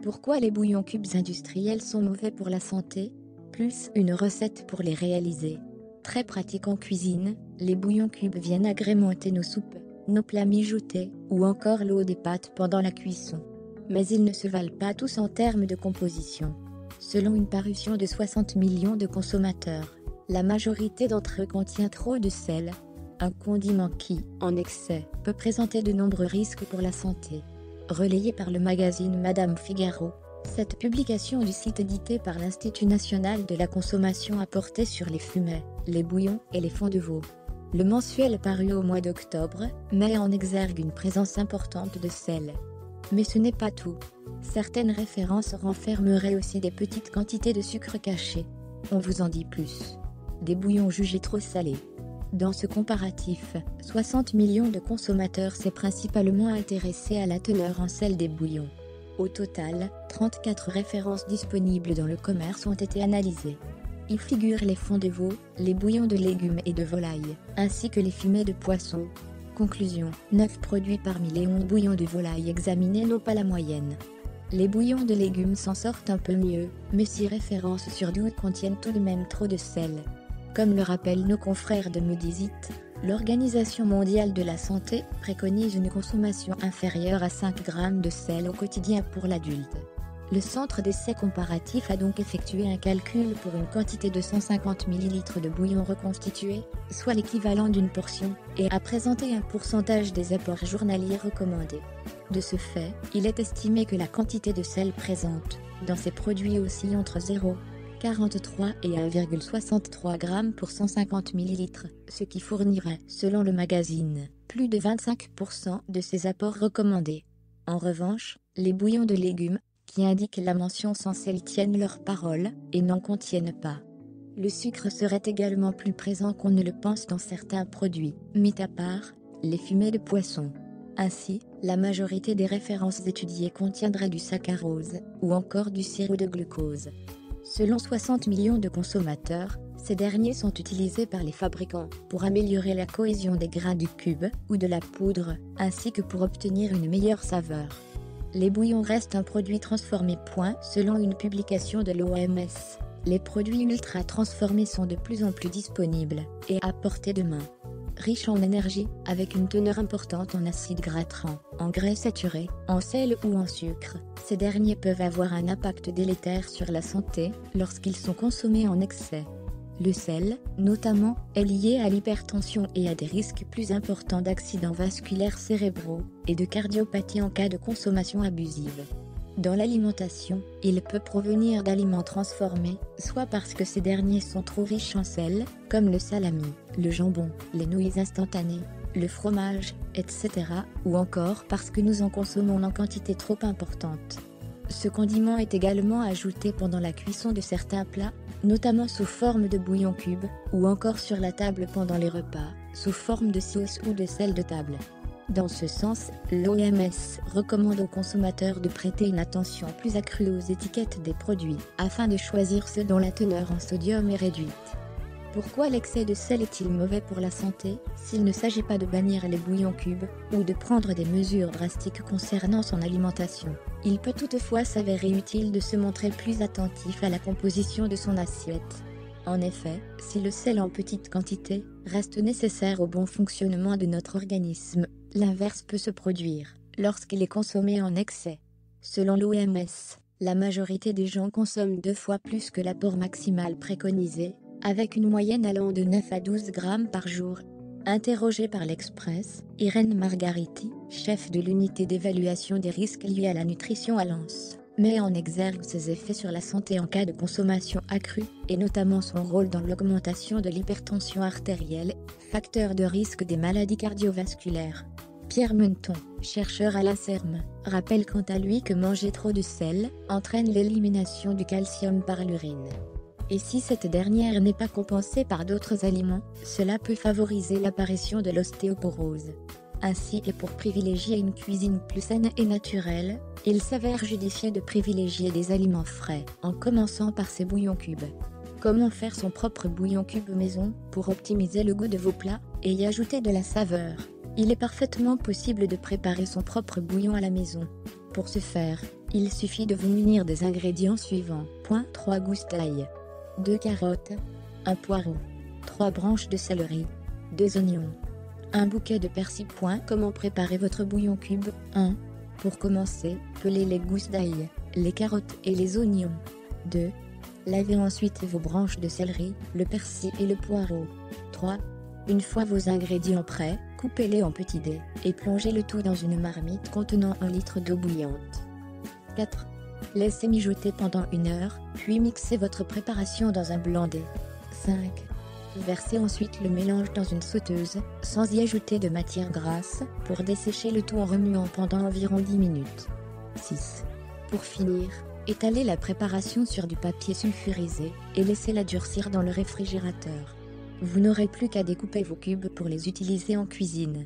Pourquoi les bouillons cubes industriels sont mauvais pour la santé? Plus une recette pour les réaliser. Très pratique en cuisine, les bouillons cubes viennent agrémenter nos soupes, nos plats mijotés, ou encore l'eau des pâtes pendant la cuisson. Mais ils ne se valent pas tous en termes de composition. Selon une parution de 60 millions de consommateurs, la majorité d'entre eux contient trop de sel, un condiment qui, en excès, peut présenter de nombreux risques pour la santé. Relayé par le magazine Madame Figaro, cette publication du site édité par l'Institut national de la consommation a porté sur les fumets, les bouillons et les fonds de veau. Le mensuel paru au mois d'octobre met en exergue une présence importante de sel. Mais ce n'est pas tout. Certaines références renfermeraient aussi des petites quantités de sucre caché. On vous en dit plus. Des bouillons jugés trop salés. Dans ce comparatif, 60 millions de consommateurs s'est principalement intéressé à la teneur en sel des bouillons. Au total, 34 références disponibles dans le commerce ont été analysées. Y figurent les fonds de veau, les bouillons de légumes et de volaille, ainsi que les fumets de poisson. Conclusion, 9 produits parmi les 11 bouillons de volaille examinés n'ont pas la moyenne. Les bouillons de légumes s'en sortent un peu mieux, mais 6 références sur 12 contiennent tout de même trop de sel. Comme le rappellent nos confrères de Medizit, l'Organisation mondiale de la santé préconise une consommation inférieure à 5 grammes de sel au quotidien pour l'adulte. Le centre d'essai comparatif a donc effectué un calcul pour une quantité de 150 ml de bouillon reconstitué, soit l'équivalent d'une portion, et a présenté un pourcentage des apports journaliers recommandés. De ce fait, il est estimé que la quantité de sel présente dans ces produits oscille entre 0,43 et 1,63 g pour 150 ml, ce qui fournirait, selon le magazine, plus de 25% de ces apports recommandés. En revanche, les bouillons de légumes, qui indiquent la mention sans sel, tiennent leur parole et n'en contiennent pas. Le sucre serait également plus présent qu'on ne le pense dans certains produits, mis à part les fumets de poisson. Ainsi, la majorité des références étudiées contiendraient du saccharose ou encore du sirop de glucose. Selon 60 millions de consommateurs, ces derniers sont utilisés par les fabricants pour améliorer la cohésion des grains du cube ou de la poudre, ainsi que pour obtenir une meilleure saveur. Les bouillons restent un produit transformé. Selon une publication de l'OMS, les produits ultra transformés sont de plus en plus disponibles et à portée de main. Riches en énergie, avec une teneur importante en acides gras trans, en graisse saturée, en sel ou en sucre, ces derniers peuvent avoir un impact délétère sur la santé lorsqu'ils sont consommés en excès. Le sel, notamment, est lié à l'hypertension et à des risques plus importants d'accidents vasculaires cérébraux et de cardiopathie en cas de consommation abusive. Dans l'alimentation, il peut provenir d'aliments transformés, soit parce que ces derniers sont trop riches en sel, comme le salami, le jambon, les nouilles instantanées, le fromage, etc., ou encore parce que nous en consommons en quantité trop importante. Ce condiment est également ajouté pendant la cuisson de certains plats, notamment sous forme de bouillon cube, ou encore sur la table pendant les repas, sous forme de sauce ou de sel de table. Dans ce sens, l'OMS recommande aux consommateurs de prêter une attention plus accrue aux étiquettes des produits, afin de choisir ceux dont la teneur en sodium est réduite. Pourquoi l'excès de sel est-il mauvais pour la santé? S'il ne s'agit pas de bannir les bouillons cubes, ou de prendre des mesures drastiques concernant son alimentation, il peut toutefois s'avérer utile de se montrer plus attentif à la composition de son assiette. En effet, si le sel en petite quantité reste nécessaire au bon fonctionnement de notre organisme, l'inverse peut se produire lorsqu'il est consommé en excès. Selon l'OMS, la majorité des gens consomment 2 fois plus que l'apport maximal préconisé, avec une moyenne allant de 9 à 12 grammes par jour. Interrogée par l'Express, Irène Margariti, chef de l'unité d'évaluation des risques liés à la nutrition à Lens, met en exergue ses effets sur la santé en cas de consommation accrue, et notamment son rôle dans l'augmentation de l'hypertension artérielle, facteur de risque des maladies cardiovasculaires. Pierre Menton, chercheur à l'INSERM, rappelle quant à lui que manger trop de sel entraîne l'élimination du calcium par l'urine. Et si cette dernière n'est pas compensée par d'autres aliments, cela peut favoriser l'apparition de l'ostéoporose. Ainsi, et pour privilégier une cuisine plus saine et naturelle, il s'avère judicieux de privilégier des aliments frais, en commençant par ces bouillons cubes. Comment faire son propre bouillon cube maison pour optimiser le goût de vos plats et y ajouter de la saveur? Il est parfaitement possible de préparer son propre bouillon à la maison. Pour ce faire, Il suffit de vous munir des ingrédients suivants. 3 gousses d'ail, 2 carottes, 1 poireau, 3 branches de céleri, 2 oignons, un bouquet de persil. Comment préparer votre bouillon cube? 1. Pour commencer, pelez les gousses d'ail, les carottes et les oignons. 2. Lavez ensuite vos branches de céleri, le persil et le poireau. 3. Une fois vos ingrédients prêts, coupez-les en petits dés et plongez le tout dans une marmite contenant 1 litre d'eau bouillante. 4. Laissez mijoter pendant 1 heure, puis mixez votre préparation dans un blanc-dé. 5. Versez ensuite le mélange dans une sauteuse, sans y ajouter de matière grasse, pour dessécher le tout en remuant pendant environ 10 minutes. 6. Pour finir, étalez la préparation sur du papier sulfurisé et laissez-la durcir dans le réfrigérateur. Vous n'aurez plus qu'à découper vos cubes pour les utiliser en cuisine.